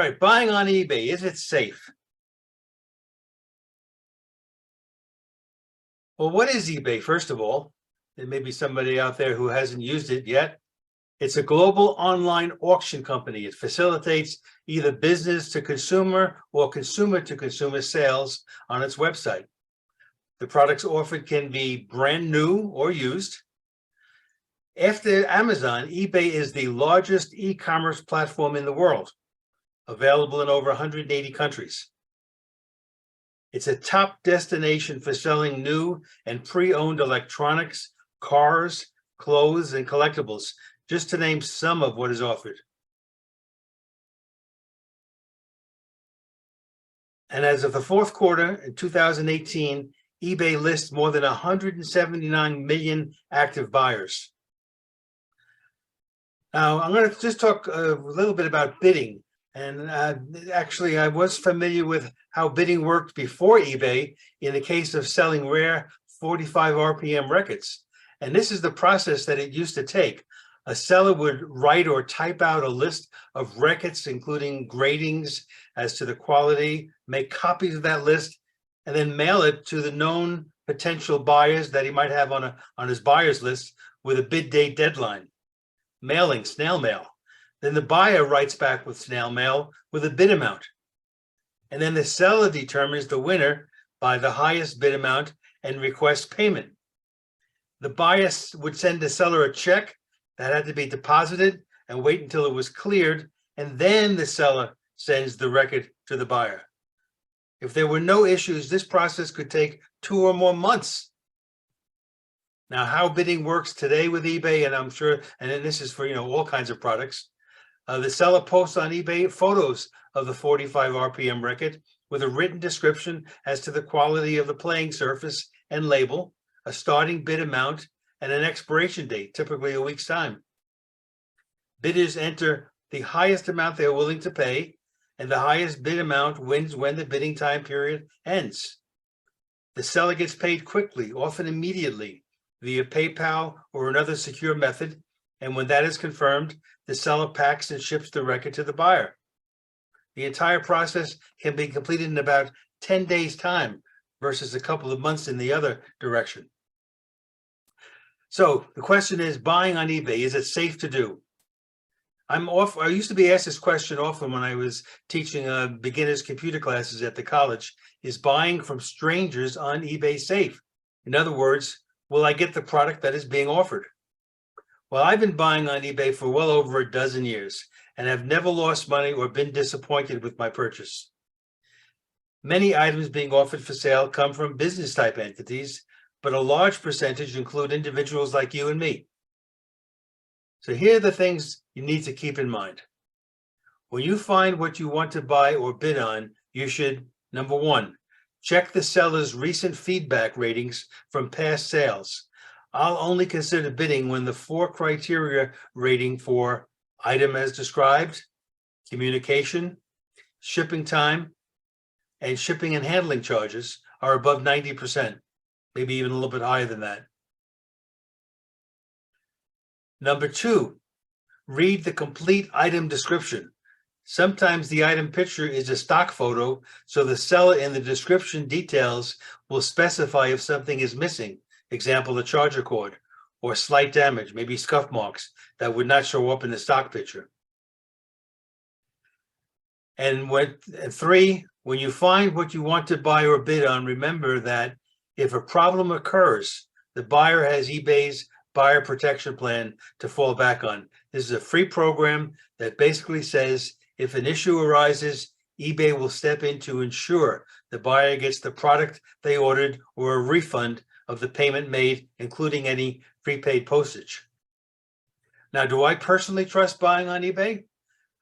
right, buying on eBay, is it safe? Well, what is eBay, first of all? There may be somebody out there who hasn't used it yet. It's a global online auction company. It facilitates either business to consumer or consumer to consumer sales on its website. The products offered can be brand new or used. After Amazon, eBay is the largest e-commerce platform in the world, available in over 180 countries. It's a top destination for selling new and pre-owned electronics, cars, clothes, and collectibles, just to name some of what is offered. And as of the fourth quarter in 2018, eBay lists more than 179 million active buyers. Now, I'm going to just talk a little bit about bidding. And actually, I was familiar with how bidding worked before eBay in the case of selling rare 45 RPM records. And this is the process that it used to take. A seller would write or type out a list of records, including gradings as to the quality, make copies of that list, and then mail it to the known potential buyers that he might have on his buyers list with a bid date deadline. Mailing, snail mail. Then the buyer writes back with snail mail with a bid amount. And then the seller determines the winner by the highest bid amount and requests payment. The buyer would send the seller a check that had to be deposited and wait until it was cleared, and then the seller sends the record to the buyer. If there were no issues, this process could take 2 or more months. Now, how bidding works today with eBay, and I'm sure, and then this is for all kinds of products. The seller posts on eBay photos of the 45 RPM record with a written description as to the quality of the playing surface and label, a starting bid amount, and an expiration date, typically a week's time. Bidders enter the highest amount they're willing to pay, and the highest bid amount wins when the bidding time period ends. The seller gets paid quickly, often immediately, via PayPal or another secure method, and when that is confirmed, the seller packs and ships the record to the buyer. The entire process can be completed in about 10 days' time versus a couple of months in the other direction. So the question is, buying on eBay, is it safe to do? I used to be asked this question often when I was teaching beginners computer classes at the college. Is buying from strangers on eBay safe? In other words, will I get the product that is being offered? Well, I've been buying on eBay for well over a dozen years and have never lost money or been disappointed with my purchase. Many items being offered for sale come from business type entities, but a large percentage include individuals like you and me. So here are the things you need to keep in mind. When you find what you want to buy or bid on, you should, number one, check the seller's recent feedback ratings from past sales. I'll only consider bidding when the 4 criteria rating for item as described, communication, shipping time, and shipping and handling charges are above 90%, maybe even a little bit higher than that. Number 2, read the complete item description. Sometimes the item picture is a stock photo, so the seller in the description details will specify if something is missing. Example, a charger cord, or slight damage, maybe scuff marks that would not show up in the stock picture. And 3, when you find what you want to buy or bid on, remember that if a problem occurs, the buyer has eBay's buyer protection plan to fall back on. This is a free program that basically says if an issue arises, eBay will step in to ensure the buyer gets the product they ordered or a refund of the payment made, including any prepaid postage. Now, do I personally trust buying on eBay?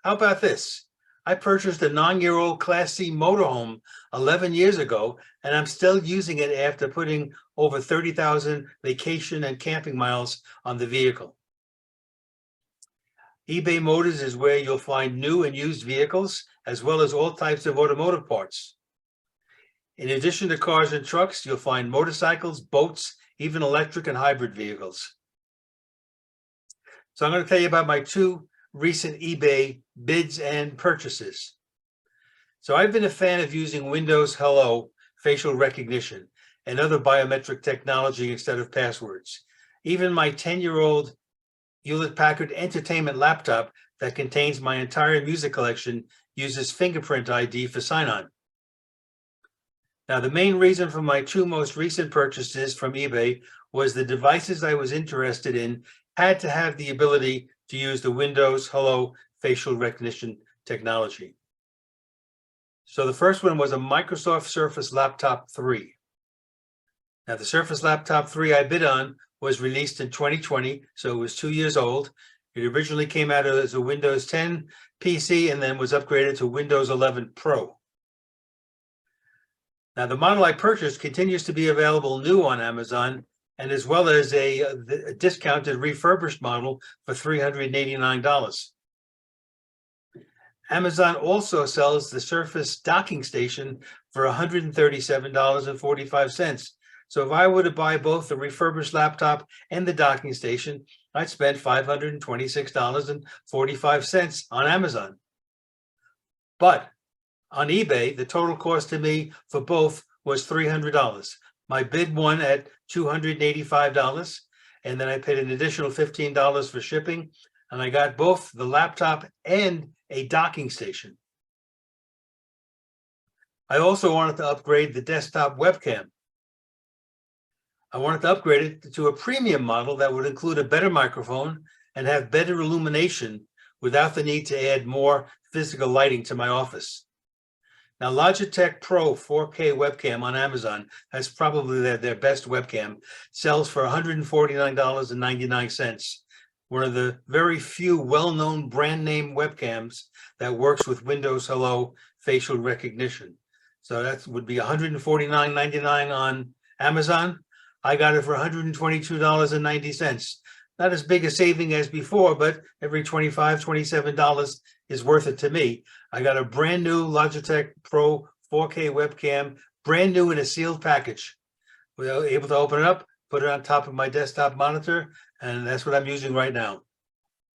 How about this? I purchased a 9-year-old Class C motorhome 11 years ago, and I'm still using it after putting over 30,000 vacation and camping miles on the vehicle. eBay Motors is where you'll find new and used vehicles, as well as all types of automotive parts. In addition to cars and trucks, you'll find motorcycles, boats, even electric and hybrid vehicles. So I'm going to tell you about my 2 recent eBay bids and purchases. So I've been a fan of using Windows Hello facial recognition and other biometric technology instead of passwords. Even my 10-year-old Hewlett-Packard Entertainment laptop that contains my entire music collection uses fingerprint ID for sign-on. Now, the main reason for my two most recent purchases from eBay was the devices I was interested in had to have the ability to use the Windows Hello facial recognition technology. So the first one was a Microsoft Surface Laptop 3. Now, the Surface Laptop 3 I bid on was released in 2020, so it was 2 years old. It originally came out as a Windows 10 PC and then was upgraded to Windows 11 Pro. Now, the model I purchased continues to be available new on Amazon, and as well as a discounted refurbished model for $389. Amazon also sells the Surface docking station for $137.45. So if I were to buy both the refurbished laptop and the docking station, I'd spend $526.45 on Amazon. But on eBay, the total cost to me for both was $300. My bid won at $285, and then I paid an additional $15 for shipping, and I got both the laptop and a docking station. I also wanted to upgrade the desktop webcam. I wanted to upgrade it to a premium model that would include a better microphone and have better illumination without the need to add more physical lighting to my office. Now, Logitech Pro 4K webcam on Amazon, that's probably their best webcam, sells for $149.99. One of the very few well-known brand name webcams that works with Windows Hello facial recognition. So that would be $149.99 on Amazon. I got it for $122.90. Not as big a saving as before, but every $25, $27 is worth it to me. I got a brand new Logitech Pro 4K webcam, brand new in a sealed package. We were able to open it up, put it on top of my desktop monitor, and that's what I'm using right now.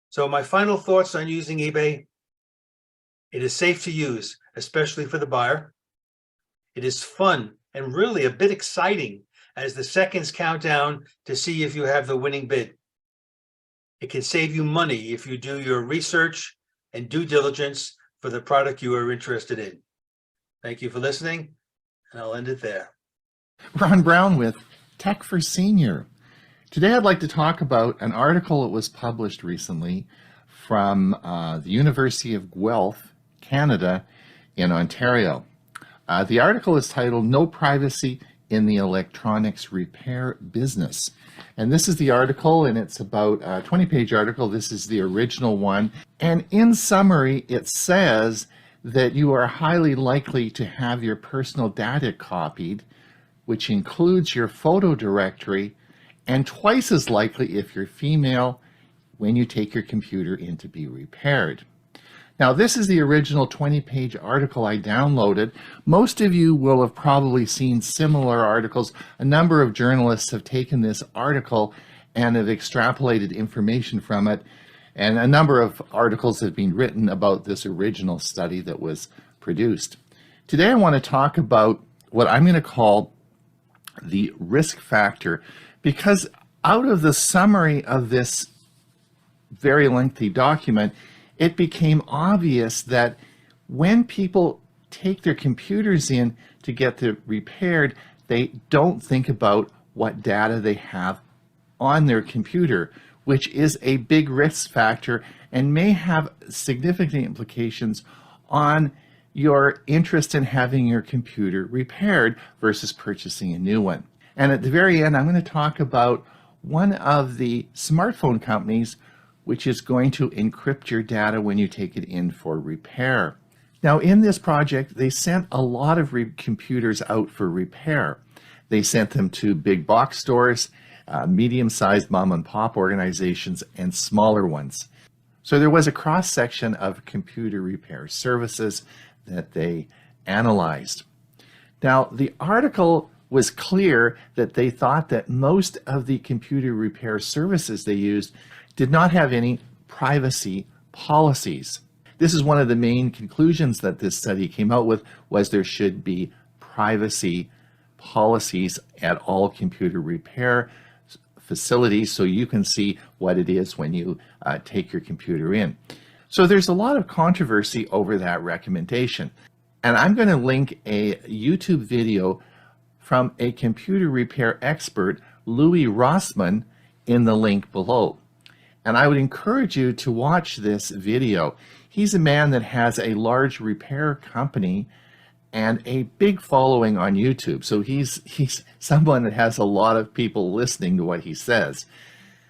So my final thoughts on using eBay: it is safe to use, especially for the buyer. It is fun and really a bit exciting as the seconds count down to see if you have the winning bid. It can save you money if you do your research and due diligence for the product you are interested in. Thank you for listening, and I'll end it there. Ron Brown with Tech for Senior. Today I'd like to talk about an article that was published recently from the University of Guelph, Canada, in Ontario. The article is titled "No Privacy in the Electronics Repair Business." And this is the article, and it's about a 20-page article. This is the original one. And in summary, it says that you are highly likely to have your personal data copied, which includes your photo directory, and twice as likely if you're female when you take your computer in to be repaired. Now, this is the original 20-page article I downloaded. Most of you will have probably seen similar articles. A number of journalists have taken this article and have extrapolated information from it, and a number of articles have been written about this original study that was produced. Today I want to talk about what I'm going to call the risk factor, because out of the summary of this very lengthy document, it became obvious that when people take their computers in to get them repaired, they don't think about what data they have on their computer, which is a big risk factor and may have significant implications on your interest in having your computer repaired versus purchasing a new one. And at the very end, I'm going to talk about one of the smartphone companies which is going to encrypt your data when you take it in for repair. Now, in this project, they sent a lot of computers out for repair. They sent them to big box stores, medium-sized mom and pop organizations, and smaller ones. So there was a cross-section of computer repair services that they analyzed. Now, the article was clear that they thought that most of the computer repair services they used did not have any privacy policies. This is one of the main conclusions that this study came out with, was there should be privacy policies at all computer repair facilities so you can see what it is when you take your computer in. So there's a lot of controversy over that recommendation. And I'm going to link a YouTube video from a computer repair expert, Louis Rossmann, in the link below. And I would encourage you to watch this video. He's a man that has a large repair company and a big following on YouTube. So he's someone that has a lot of people listening to what he says.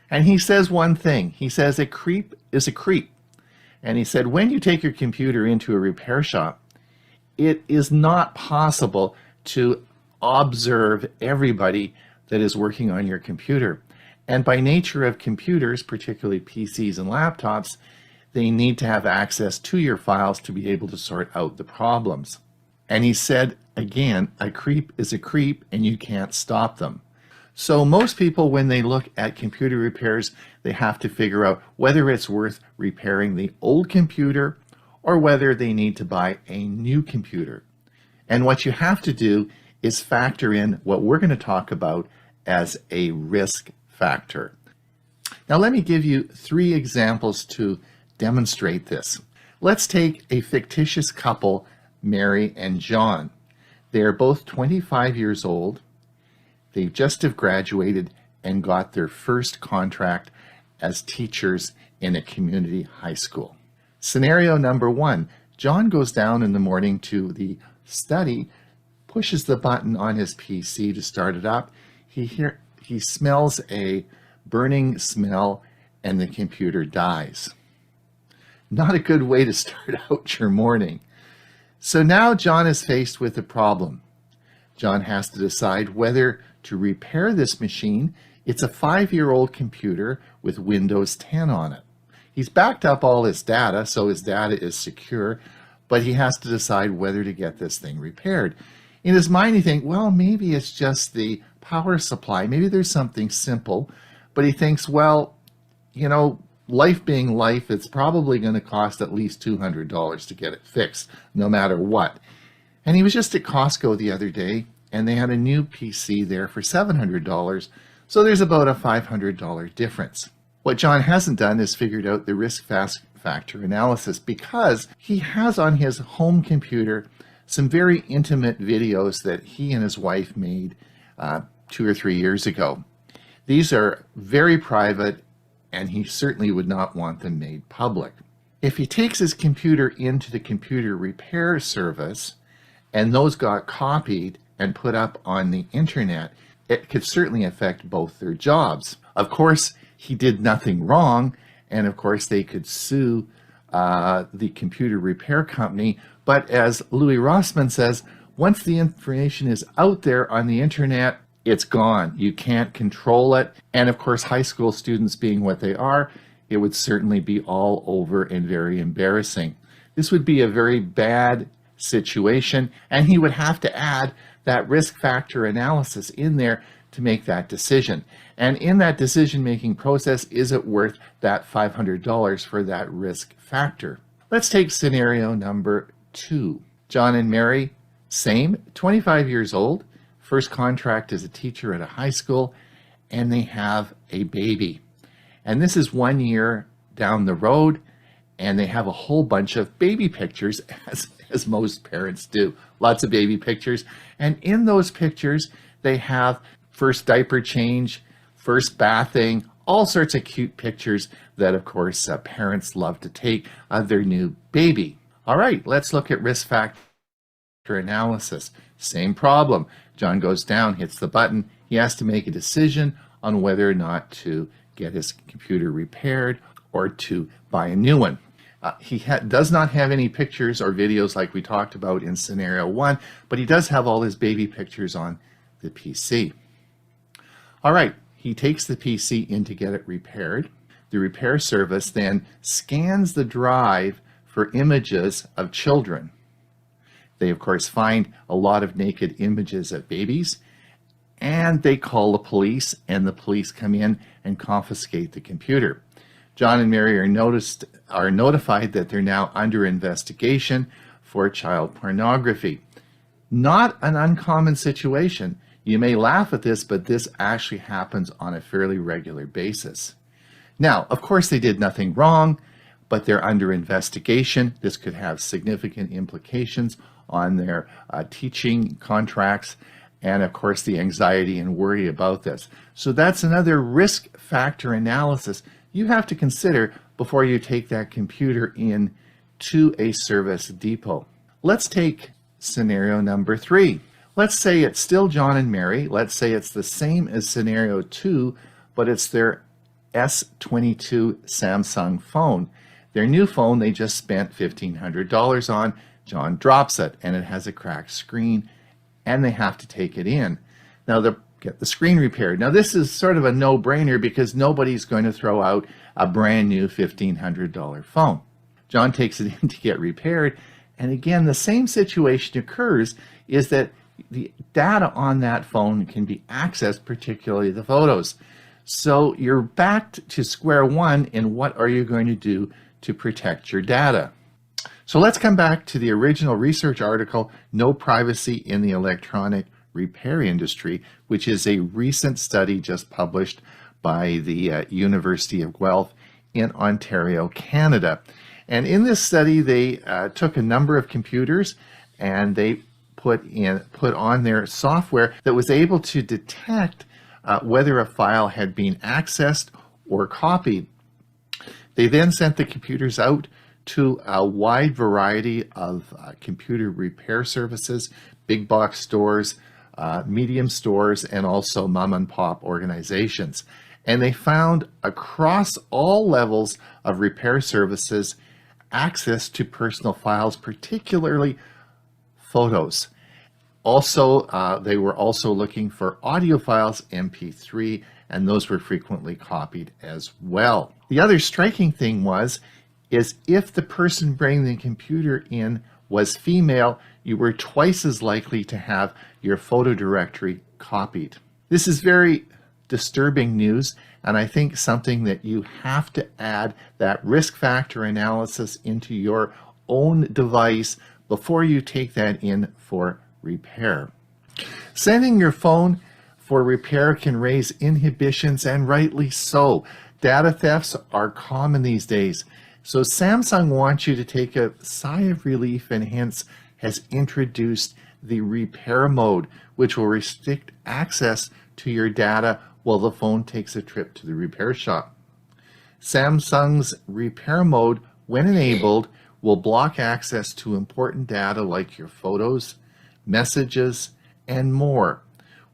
And he says one thing. He says a creep is a creep. And he said, when you take your computer into a repair shop, it is not possible to observe everybody that is working on your computer. And by nature of computers, particularly PCs and laptops, they need to have access to your files to be able to sort out the problems. And he said, again, a creep is a creep and you can't stop them. So most people, when they look at computer repairs, they have to figure out whether it's worth repairing the old computer or whether they need to buy a new computer. And what you have to do is factor in what we're going to talk about as a risk factor. Now let me give you 3 examples to demonstrate this. Let's take a fictitious couple, Mary and John. They're both 25 years old. They just have graduated and got their first contract as teachers in a community high school. Scenario number 1, John goes down in the morning to the study, pushes the button on his PC to start it up. He smells a burning smell and the computer dies. Not a good way to start out your morning. So now John is faced with a problem. John has to decide whether to repair this machine. It's a 5-year-old computer with Windows 10 on it. He's backed up all his data, so his data is secure, but he has to decide whether to get this thing repaired. In his mind, he thinks, well, maybe it's just the power supply. Maybe there's something simple, but he thinks, well, you know, life being life, it's probably going to cost at least $200 to get it fixed, no matter what. And he was just at Costco the other day, and they had a new PC there for $700, so there's about a $500 difference. What John hasn't done is figured out the risk factor analysis, because he has on his home computer some very intimate videos that he and his wife made 2 or 3 years ago. These are very private, and he certainly would not want them made public. If he takes his computer into the computer repair service and those got copied and put up on the internet, it could certainly affect both their jobs. Of course, he did nothing wrong, and of course they could sue the computer repair company. But as Louis Rossmann says, once the information is out there on the internet, it's gone. You can't control it. And of course, high school students being what they are, it would certainly be all over and very embarrassing. This would be a very bad situation, and he would have to add that risk factor analysis in there to make that decision. And in that decision-making process, is it worth that $500 for that risk factor? Let's take scenario number 2. John and Mary, same, 25 years old, first contract as a teacher at a high school, and they have a baby. And this is 1 year down the road, and they have a whole bunch of baby pictures, as most parents do. Lots of baby pictures. And in those pictures, they have first diaper change, first bathing, all sorts of cute pictures that, of course, parents love to take of their new baby. All right, let's look at risk factor analysis. Same problem. John goes down, hits the button. He has to make a decision on whether or not to get his computer repaired or to buy a new one. He does not have any pictures or videos like we talked about in scenario 1, but he does have all his baby pictures on the PC. All right, he takes the PC in to get it repaired. The repair service then scans the drive for images of children. They, of course, find a lot of naked images of babies, and they call the police, and the police come in and confiscate the computer. John and Mary are notified that they're now under investigation for child pornography. Not an uncommon situation. You may laugh at this, but this actually happens on a fairly regular basis. Now, of course, they did nothing wrong, but they're under investigation. This could have significant implications on their teaching contracts and, of course, the anxiety and worry about this. So that's another risk factor analysis you have to consider before you take that computer in to a service depot. Let's take scenario number 3. Let's say it's still John and Mary. Let's say it's the same as scenario 2, but it's their S22 Samsung phone. Their new phone they just spent $1,500 on. John drops it and it has a cracked screen and they have to take it in. Now they'll get the screen repaired. Now this is sort of a no-brainer because nobody's going to throw out a brand new $1,500 phone. John takes it in to get repaired, and again the same situation occurs, is that the data on that phone can be accessed, particularly the photos. So you're back to square one in what are you going to do to protect your data. So let's come back to the original research article, No Privacy in the Electronic Repair Industry, which is a recent study just published by the University of Guelph in Ontario, Canada. And in this study, they took a number of computers and they put on their software that was able to detect whether a file had been accessed or copied. They then sent the computers out to a wide variety of computer repair services, big box stores, medium stores, and also mom and pop organizations. And they found across all levels of repair services access to personal files, particularly photos. Also, they were also looking for audio files, MP3, and those were frequently copied as well. The other striking thing is if the person bringing the computer in was female, you were twice as likely to have your photo directory copied. This is very disturbing news, and I think something that you have to add that risk factor analysis into your own device before you take that in for repair. Sending your phone for repair can raise inhibitions, and rightly so. Data thefts are common these days. So Samsung wants you to take a sigh of relief and hence has introduced the repair mode, which will restrict access to your data while the phone takes a trip to the repair shop. Samsung's repair mode, when enabled, will block access to important data like your photos, messages, and more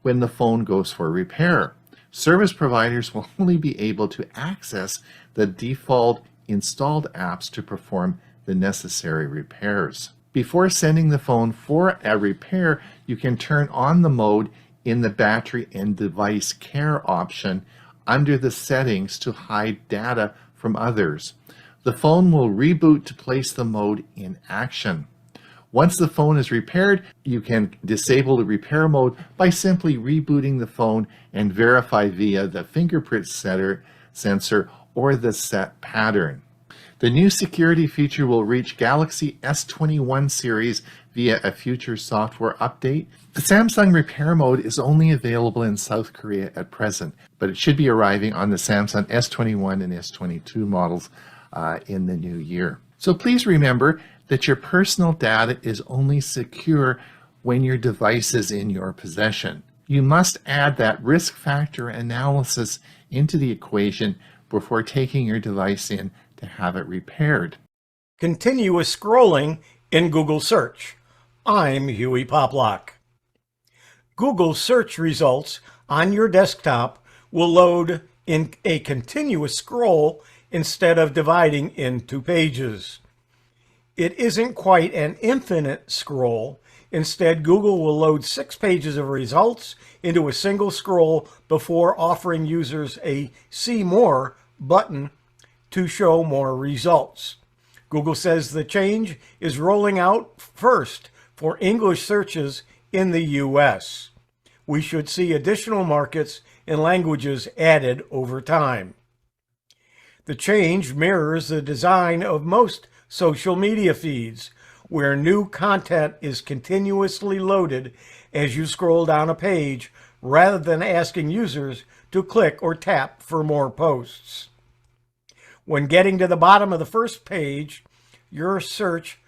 when the phone goes for repair. Service providers will only be able to access the default installed apps to perform the necessary repairs. Before sending the phone for a repair, you can turn on the mode in the battery and device care option under the settings to hide data from others. The phone will reboot to place the mode in action. Once the phone is repaired, you can disable the repair mode by simply rebooting the phone and verify via the fingerprint sensor or the set pattern. The new security feature will reach Galaxy S21 series via a future software update. The Samsung repair mode is only available in South Korea at present, but it should be arriving on the Samsung S21 and S22 models in the new year. So please remember that your personal data is only secure when your device is in your possession. You must add that risk factor analysis into the equation before taking your device in to have it repaired. Continuous scrolling in Google search. I'm Hewie Poplock. Google search results on your desktop will load in a continuous scroll instead of dividing into pages. It isn't quite an infinite scroll. Instead, Google will load 6 pages of results into a single scroll before offering users a See More button to show more results. Google says the change is rolling out first for English searches in the US. We should see additional markets and languages added over time. The change mirrors the design of most social media feeds, where new content is continuously loaded as you scroll down a page rather than asking users to click or tap for more posts. When getting to the bottom of the first page, your search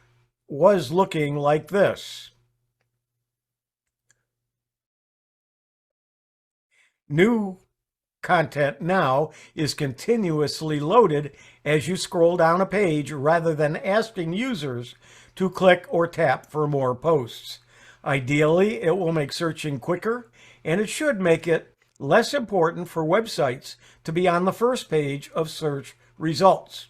was looking like this. New content now is continuously loaded as you scroll down a page rather than asking users to click or tap for more posts. Ideally, it will make searching quicker, and it should make it less important for websites to be on the first page of search results.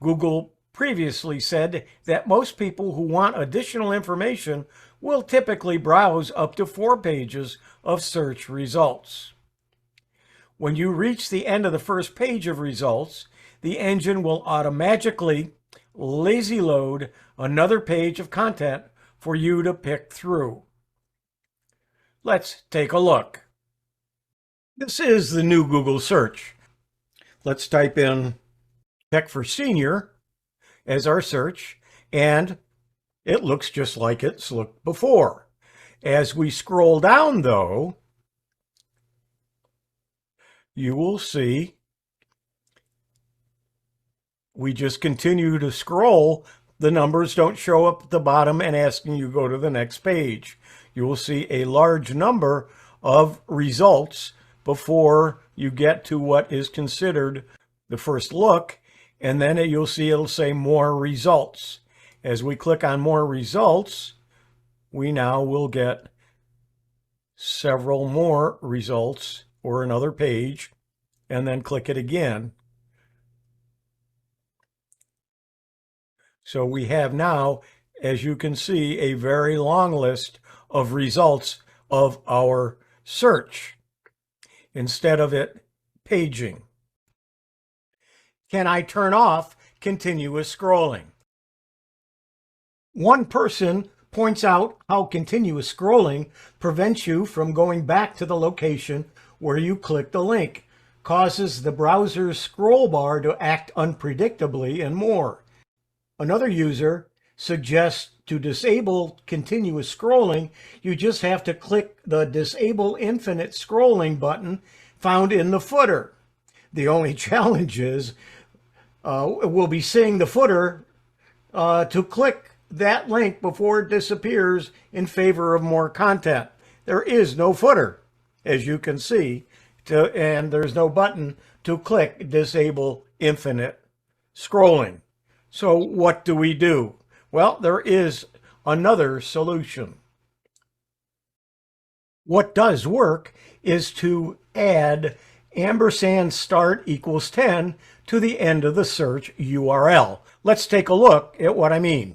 Google previously said that most people who want additional information will typically browse up to 4 pages of search results. When you reach the end of the first page of results, the engine will automatically lazy load another page of content for you to pick through. Let's take a look. This is the new Google search. Let's type in Tech for Senior as our search, and it looks just like it's looked before. As we scroll down, though, you will see we just continue to scroll. The numbers don't show up at the bottom and asking you to go to the next page. You will see a large number of results before you get to what is considered the first look, and then you'll see it'll say more results. As we click on more results, we now will get several more results or another page, and then click it again. So we have now, as you can see, a very long list of results of our search instead of it paging. Can I turn off continuous scrolling? One person points out how continuous scrolling prevents you from going back to the location where you clicked the link, causes the browser's scroll bar to act unpredictably, and more. Another user suggests to disable continuous scrolling, you just have to click the Disable Infinite Scrolling button found in the footer. The only challenge is we'll be seeing the footer to click that link before it disappears in favor of more content. There is no footer, as you can see, and there's no button to click Disable Infinite Scrolling. So what do we do? Well, there is another solution. What does work is to add &start = 10 to the end of the search URL. Let's take a look at what I mean.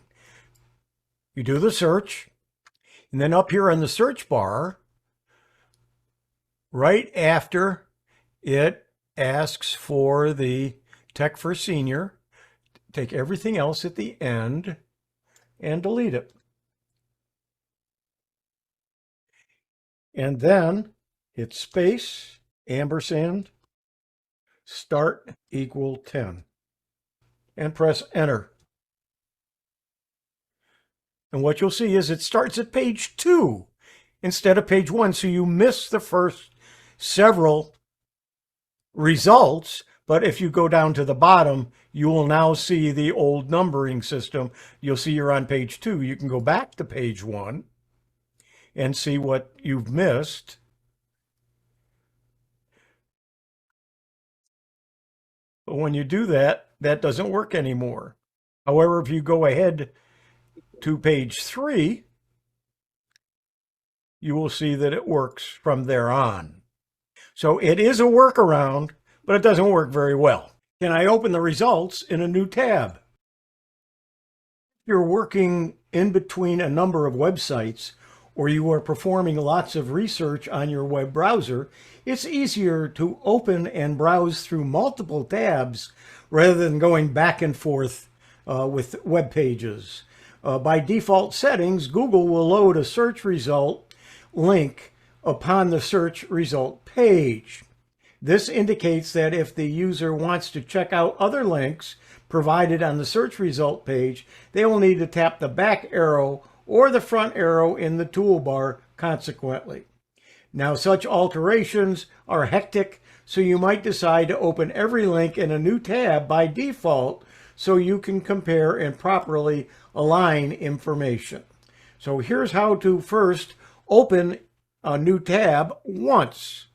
You do the search, and then up here in the search bar, right after it asks for the Tech for Senior, take everything else at the end and delete it. And then hit space, &start = 10, and press enter. And what you'll see is it starts at page 2 instead of page 1, so you miss the first several results. But if you go down to the bottom, you will now see the old numbering system. You'll see you're on page 2. You can go back to page 1 and see what you've missed. But when you do that, that doesn't work anymore. However, if you go ahead to page 3, you will see that it works from there on. So it is a workaround, but it doesn't work very well. Can I open the results in a new tab? If you're working in between a number of websites, or you are performing lots of research on your web browser, it's easier to open and browse through multiple tabs rather than going back and forth with web pages. By default settings, Google will load a search result link upon the search result page. This indicates that if the user wants to check out other links provided on the search result page, they will need to tap the back arrow or the front arrow in the toolbar consequently. Now, such alterations are hectic, so you might decide to open every link in a new tab by default so you can compare and properly align information. So here's how to first open a new tab once.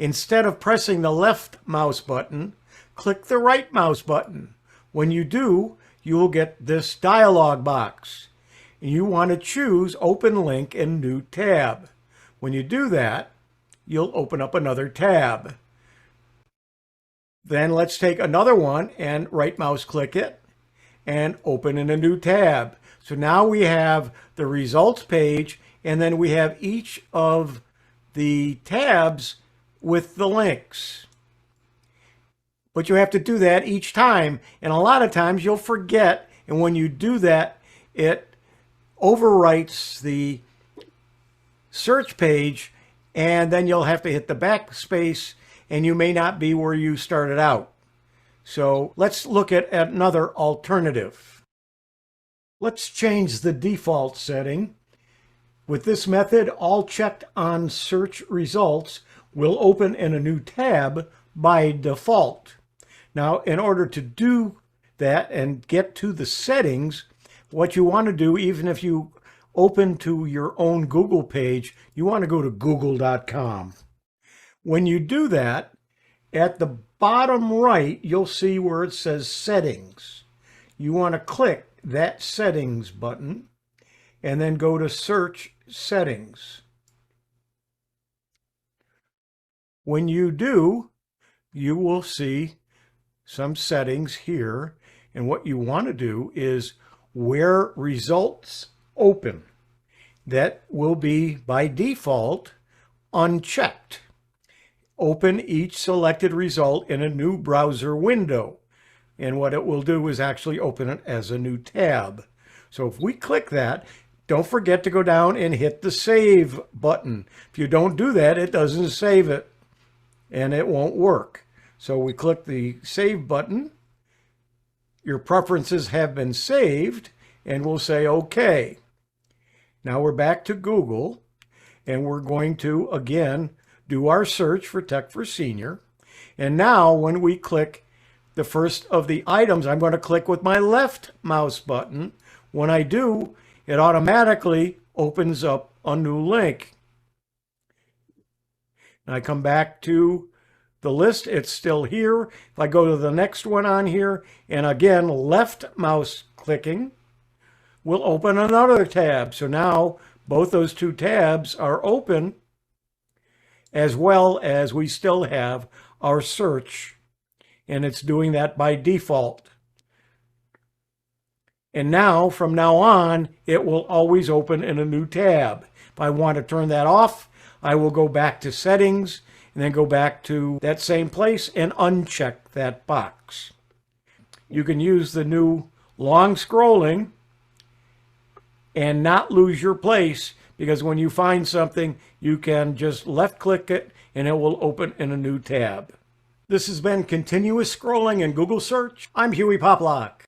Instead of pressing the left mouse button, click the right mouse button. When you do, you will get this dialog box. You want to choose Open Link in New Tab. When you do that, you'll open up another tab. Then let's take another one and right mouse click it and open in a new tab. So now we have the results page, and then we have each of the tabs with the links. But you have to do that each time, and a lot of times you'll forget, and when you do that, it overwrites the search page, and then you'll have to hit the backspace, and you may not be where you started out. So let's look at another alternative. Let's change the default setting. With this method, all checked on search results will open in a new tab by default. Now, in order to do that and get to the settings, what you want to do, even if you open to your own Google page, you want to go to google.com. When you do that, at the bottom right, you'll see where it says Settings. You want to click that Settings button and then go to Search Settings. When you do, you will see some settings here, and what you want to do is where results open. That will be by default unchecked. Open each selected result in a new browser window, and what it will do is actually open it as a new tab. So if we click that, don't forget to go down and hit the Save button. If you don't do that, it doesn't save it, and it won't work. So we click the Save button. Your preferences have been saved, and we'll say OK. Now we're back to Google, and we're going to, again, do our search for Tech for Senior. And now when we click the first of the items, I'm going to click with my left mouse button. When I do, it automatically opens up a new link. And I come back to the list, it's still here. If I go to the next one on here, and again, left mouse clicking, will open another tab. So now both those two tabs are open, as well as we still have our search, and it's doing that by default. And now, from now on, it will always open in a new tab. If I want to turn that off, I will go back to Settings, and then go back to that same place and uncheck that box. You can use the new long scrolling and not lose your place, because when you find something, you can just left click it and it will open in a new tab. This has been Continuous Scrolling in Google Search. I'm Hewie Poplock.